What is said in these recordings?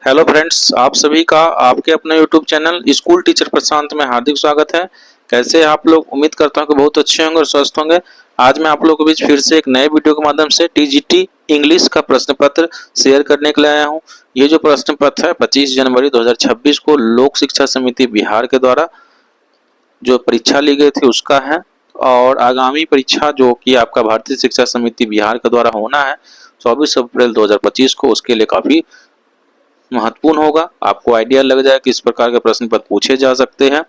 Hello friends, आप सभी का आपके अपने यूट्यूब चैनल स्कूल टीचर प्रशांत में हार्दिक स्वागत है। कैसे हैं आप लोग? उम्मीद करता हूं कि बहुत अच्छे होंगे और स्वस्थ होंगे। आज मैं आप लोगों के बीच फिर से एक नए वीडियो के माध्यम से टीजीटी इंग्लिश का प्रश्न पत्र शेयर करने के लिए आया हूं। ये जो प्रश्न पत्र है 25 जनवरी 2026 को लोक शिक्षा समिति बिहार के द्वारा जो परीक्षा ली गई थी उसका है। और आगामी परीक्षा जो कि आपका भारतीय शिक्षा समिति बिहार के द्वारा होना है 24 अप्रैल 2025 को, उसके लिए काफी महत्वपूर्ण होगा। आपको आइडिया लग जाए किस प्रकार के प्रश्न पत्र पूछे जा सकते हैं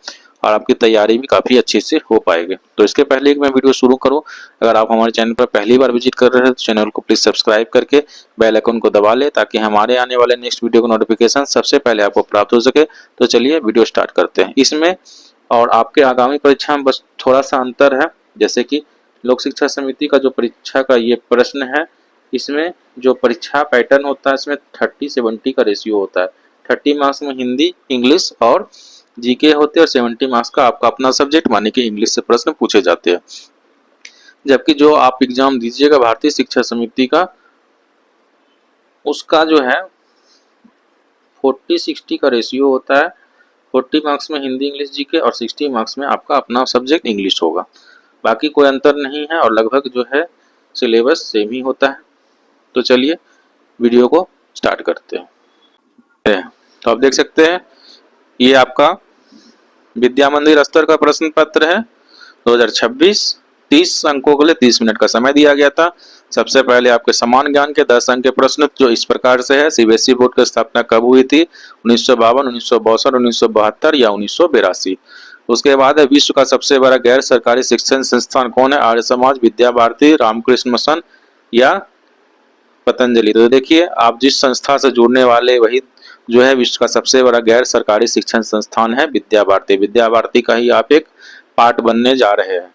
और आपकी तैयारी भी काफी अच्छे से हो पाएगी। तो इसके पहले कि मैं वीडियो शुरू करूं, अगर आप हमारे चैनल पर पहली बार विजिट कर रहे हैं तो चैनल को प्लीज सब्सक्राइब करके बेल आइकन को दबा ले, ताकि हमारे आने वाले नेक्स्ट वीडियो का नोटिफिकेशन सबसे पहले आपको प्राप्त हो सके। तो चलिए वीडियो स्टार्ट करते हैं। इसमें और आपके आगामी परीक्षा में बस थोड़ा सा अंतर है, जैसे कि लोक शिक्षा समिति का जो परीक्षा का ये प्रश्न है, इसमें जो परीक्षा पैटर्न होता है इसमें 30-70 का रेशियो होता है। 30 मार्क्स में हिंदी, इंग्लिश और जीके होते हैं और 70 मार्क्स का आपका अपना सब्जेक्ट माने कि इंग्लिश से प्रश्न पूछे जाते हैं। जबकि जो आप एग्जाम दीजिएगा भारतीय शिक्षा समिति का, उसका जो है 40-60 का रेशियो होता है। 40 मार्क्स में हिंदी, इंग्लिश, जीके और 60 मार्क्स में आपका अपना सब्जेक्ट इंग्लिश होगा। बाकी कोई अंतर नहीं है और लगभग जो है सिलेबस सेम ही होता है। तो चलिए वीडियो को स्टार्ट करते हैं। तो आप देख सकते हैं ये आपका विद्या मंदिर स्तर का प्रश्न पत्र है 2026। 30 अंकों के लिए 30 मिनट का समय दिया गया था। सबसे पहले आपके समान ज्ञान के 10 अंक के प्रश्न जो इस प्रकार से है: सीबीएसई बोर्ड की स्थापना कब हुई थी? 1952, 1962, 1972 या 1982? उसके बाद है विश्व का सबसे बड़ा गैर सरकारी शिक्षण संस्थान कौन है? आर्य समाज, विद्या भारती, रामकृष्ण मिशन या पतंजलि? तो देखिए, आप जिस संस्था से जुड़ने वाले वही जो है विश्व का सबसे बड़ा गैर सरकारी शिक्षण संस्थान है विद्या भारती। विद्या भारती का ही आप एक पार्ट बनने जा रहे हैं।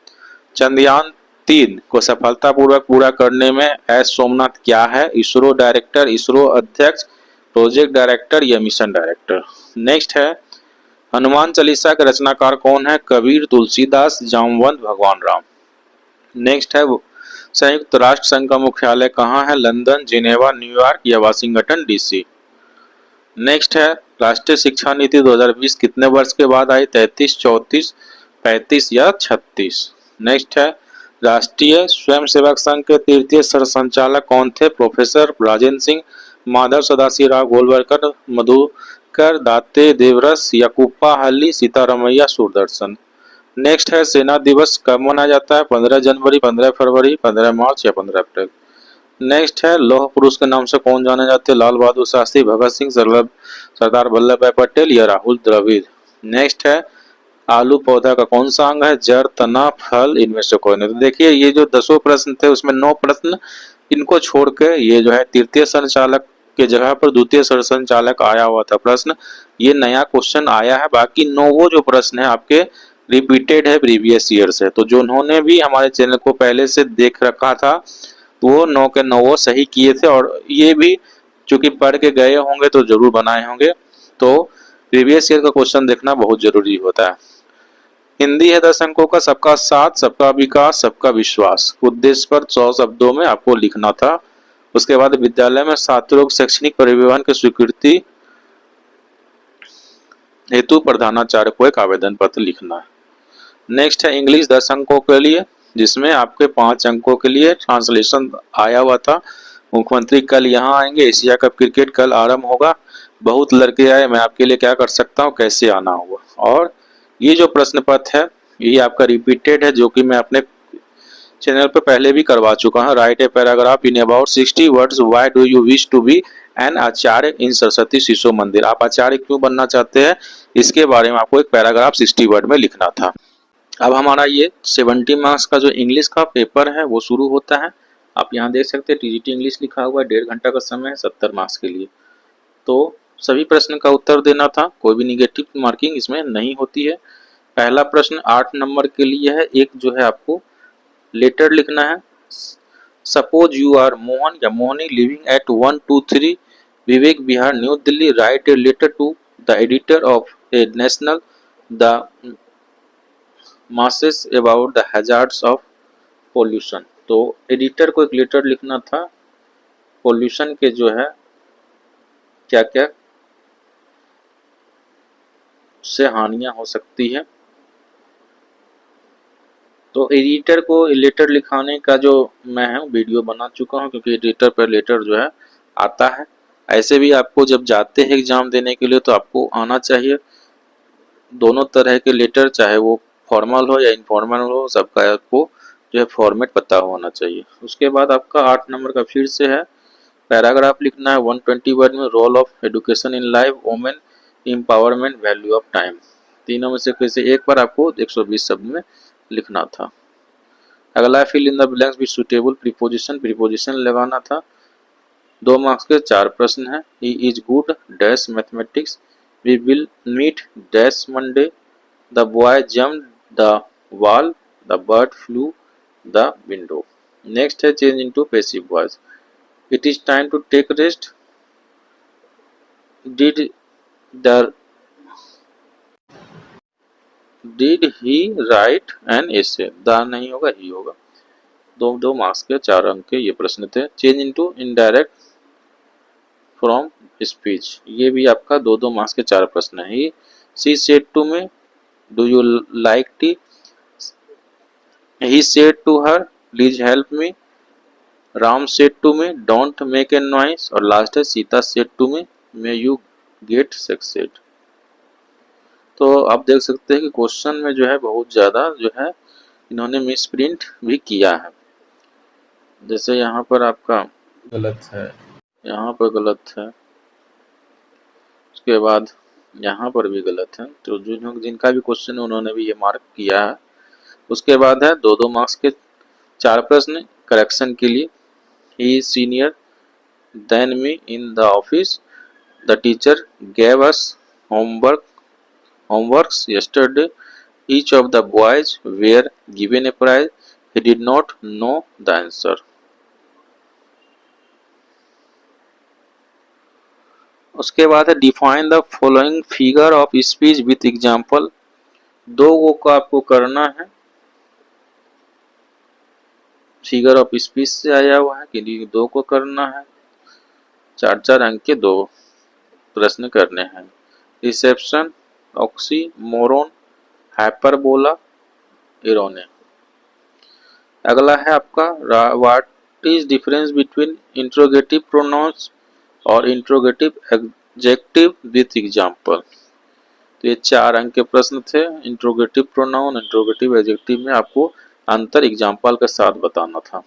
चंद्रयान 3 को सफलतापूर्वक पूरा करने में एस सोमनाथ क्या है? इसरो डायरेक्टर, इसरो अध्यक्ष, प्रोजेक्ट डायरेक्टर या मिशन डायरेक्टर? नेक्स्ट है हनुमान चालीसा के रचनाकार कौन है? कबीर, तुलसीदास, जामवंत, भगवान राम? नेक्स्ट है संयुक्त राष्ट्र संघ का मुख्यालय कहाँ है? लंदन, जिनेवा, न्यूयॉर्क या वाशिंगटन डीसी? नेक्स्ट है राष्ट्रीय शिक्षा नीति 2020 कितने वर्ष के बाद आई? 33, 34, 35 या 36? नेक्स्ट है राष्ट्रीय स्वयंसेवक संघ के तृतीय सरसंचालक कौन थे? प्रोफेसर राजेंद्र सिंह, माधव सदाशिवराव गोलवलकर, मधुकर दाते देवरस, याकूप्पा हल्ली, सीतारमैया सूरदर्शन? नेक्स्ट है सेना दिवस कब मनाया जाता है? 15 जनवरी, 15 फरवरी, 15 मार्च या 15 अप्रैल? नेक्स्ट है लौह पुरुष के नाम से कौन जाने जाते हैं? लाल बहादुर शास्त्री, भगत सिंह, सरदार वल्लभ भाई पटेल या राहुल द्रविड़? नेक्स्ट है आलू पौधा का कौन सा अंग है? जड़, तना, फल, इनमें से कोई नहीं? तो देखिए, ये जो 10 प्रश्न थे उसमें 9 प्रश्न इनको छोड़ के ये जो है तृतीय संचालक के जगह पर द्वितीय संचालक आया हुआ था प्रश्न, ये नया क्वेश्चन आया है। बाकी 9 वो जो प्रश्न है आपके रिपीटेड है प्रीवियस ईयर से। तो जो उन्होंने भी हमारे चैनल को पहले से देख रखा था वो 9 के 9 वो सही किए थे, और ये भी चूंकि पढ़ के गए होंगे तो जरूर बनाए होंगे। तो प्रीवियस ईयर का क्वेश्चन देखना बहुत जरूरी होता है। हिंदी है 10 अंकों का, सबका साथ, सबका विकास, सबका विश्वास। उद्देश्य पर 100 शब्दों में आपको लिखना था। उसके बाद विद्यालय में छात्रों को शैक्षणिक परिवहन की स्वीकृति हेतु प्रधानाचार्य को एक आवेदन पत्र लिखना है। नेक्स्ट है इंग्लिश 10 अंकों के लिए, जिसमें आपके 5 अंकों के लिए ट्रांसलेशन आया हुआ था। मुख्यमंत्री कल यहाँ आएंगे, एशिया कप क्रिकेट कल आरंभ होगा, बहुत लड़के आए, मैं आपके लिए क्या कर सकता हूँ, कैसे आना होगा? और ये जो प्रश्न पत्र है ये आपका रिपीटेड है, जो कि मैं अपने चैनल पर पहले भी करवा चुका हूँ। Write a paragraph in about 60 words, why do you wish to be an acharya in Saraswati Shishu Mandir? आप आचार्य क्यों बनना चाहते हैं, इसके बारे में आपको एक पैराग्राफ 60 वर्ड में लिखना था। अब हमारा ये 70 मार्क्स का जो इंग्लिश का पेपर है वो शुरू होता है। आप यहाँ देख सकते हैं टीजीटी इंग्लिश लिखा हुआ है, 1.5 घंटा का समय है 70 मार्क्स के लिए। तो सभी प्रश्न का उत्तर देना था, कोई भी निगेटिव मार्किंग इसमें नहीं होती है। पहला प्रश्न 8 नंबर के लिए है, एक जो है आपको लेटर लिखना है। सपोज यू आर मोहन या Mohini living at 123 Vivek Vihar new Delhi, write a letter to the editor of a national the masses about the hazards of pollution. तो एडिटर को एक लेटर लिखना था पोल्यूशन के जो है क्या क्या उससे हानियां हो सकती है। तो एडिटर को लेटर लिखाने का जो मैं हूँ वीडियो बना चुका हूँ, क्योंकि एडिटर पर लेटर जो है आता है। ऐसे भी आपको जब जाते हैं एग्जाम देने के लिए तो आपको आना चाहिए दोनों तरह के लेटर, चाहे वो फॉर्मल हो या इनफॉर्मल हो, सबका आपको जो है फॉर्मेट पता होना चाहिए। उसके बाद आपका 8 नंबर का फिर से है पैराग्राफ लिखना है 120 वर्ड में, role of education in life, women empowerment, value of time. तीनों में से किसी एक पर आपको 120 शब्द में लिखना था। अगला fill in the blanks with suitable preposition, preposition लगाना था। 2 मार्क्स के 4 प्रश्न हैं। He is good dash mathematics, we will meet dash Monday, the boy jumped the wall, the bird flew the window. Next है change into passive voice, it is time to take rest, did the did he write an essay, the नहीं होगा ही होगा। दो marks के 4 अंक के ये प्रश्न थे। Change into indirect from speech, ये भी आपका 2 मार्क्स के 4 प्रश्न है। She said to me, do you like tea, he said to her, please help me, Ram said to me, don't make a noise, और लास्ट है Sita said to me, may you get succeed. तो आप देख सकते हैं कि क्वेश्चन में जो है बहुत ज़्यादा जो है इन्होंने मिस प्रिंट भी किया है। जैसे यहाँ पर आपका गलत है, यहाँ पर गलत है, उसके बाद यहाँ पर भी गलत है। तो जिनका भी क्वेश्चन है उन्होंने भी ये मार्क किया है। उसके बाद है 2 मार्क्स के 4 प्रश्न करेक्शन के लिए। He is senior than me in the office, the teacher gave us homeworks yesterday, each of the boys were given a prize, he did not know the answer। उसके बाद है define the following figure of speech with example, 2 को आपको करना है, figure of speech से आया हुआ है कि 2 को करना है। 4 अंक के 2 प्रश्न करने हैं। Reception, oxymoron, hyperbola, irony. अगला है आपका what is difference between interrogative pronouns और इंट्रोगेटिव एडजेक्टिव विथ एग्जाम्पल। तो ये 4 अंक के प्रश्न थे। इंट्रोगेटिव प्रोनाउन, इंट्रोगेटिव एडजेक्टिव में आपको अंतर एग्जाम्पल के साथ बताना था।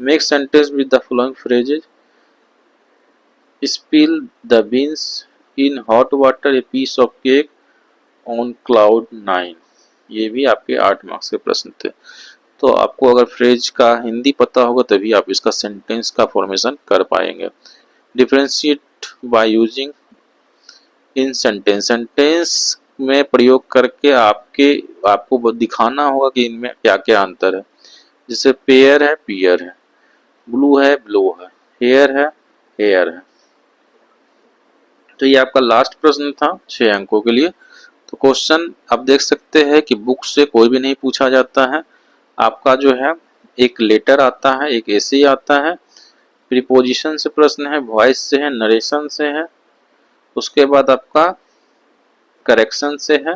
Make sentence with the following phrases, spill the beans in hot water, a piece of cake on cloud 9। ये भी आपके 8 मार्क्स के प्रश्न थे। तो आपको अगर फ्रेज का हिंदी पता होगा तभी आप इसका सेंटेंस का फॉर्मेशन कर पाएंगे। Differentiate by using in sentence, sentence में प्रयोग करके आपको दिखाना होगा कि इनमें क्या क्या अंतर है। जैसे पेयर है, पियर है, ब्लू है, ब्लो है, हेयर है, हेयर है। तो ये आपका लास्ट प्रश्न था 6 अंकों के लिए। तो क्वेश्चन आप देख सकते हैं कि बुक से कोई भी नहीं पूछा जाता है। आपका जो है एक लेटर आता है, एक एसे आता है, प्रीपोजिशन से प्रश्न है, वॉइस से है, नरेशन से है, उसके बाद आपका करेक्शन से है,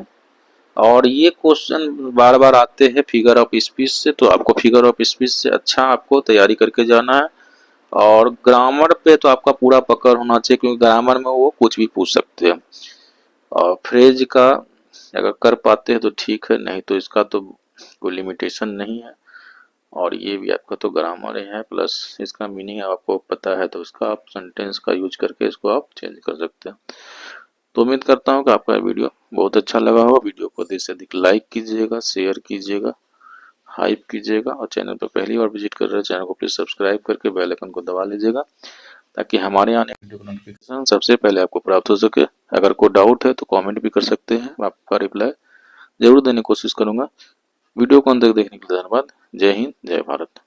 और ये क्वेश्चन बार बार आते हैं फिगर ऑफ स्पीच से। तो आपको फिगर ऑफ स्पीच से अच्छा आपको तैयारी करके जाना है। और ग्रामर पे तो आपका पूरा पकड़ होना चाहिए, क्योंकि ग्रामर में वो कुछ भी पूछ सकते हैं। और फ्रेज का अगर कर पाते हैं तो ठीक है, नहीं तो इसका तो कोई लिमिटेशन नहीं है। और ये भी आपका तो ग्रामर ही है, प्लस इसका मीनिंग आपको पता है तो उसका आप सेंटेंस का यूज करके इसको आप चेंज कर सकते हैं। तो उम्मीद करता हूँ कि आपका वीडियो बहुत अच्छा लगा होगा। वीडियो को अधिक से अधिक लाइक कीजिएगा, शेयर कीजिएगा, हाइप कीजिएगा, और चैनल पर पहली बार विजिट कर रहे हैं चैनल को प्लीज़ सब्सक्राइब करके बेल आइकन को दबा लीजिएगा, ताकि हमारे आने वीडियो का नोटिफिकेशन सबसे पहले आपको प्राप्त हो सके। अगर कोई डाउट है तो कमेंट भी कर सकते हैं, आपका रिप्लाई जरूर देने की कोशिश करूँगा। वीडियो को अंत तक देखने के लिए धन्यवाद। जय हिंद, जय भारत।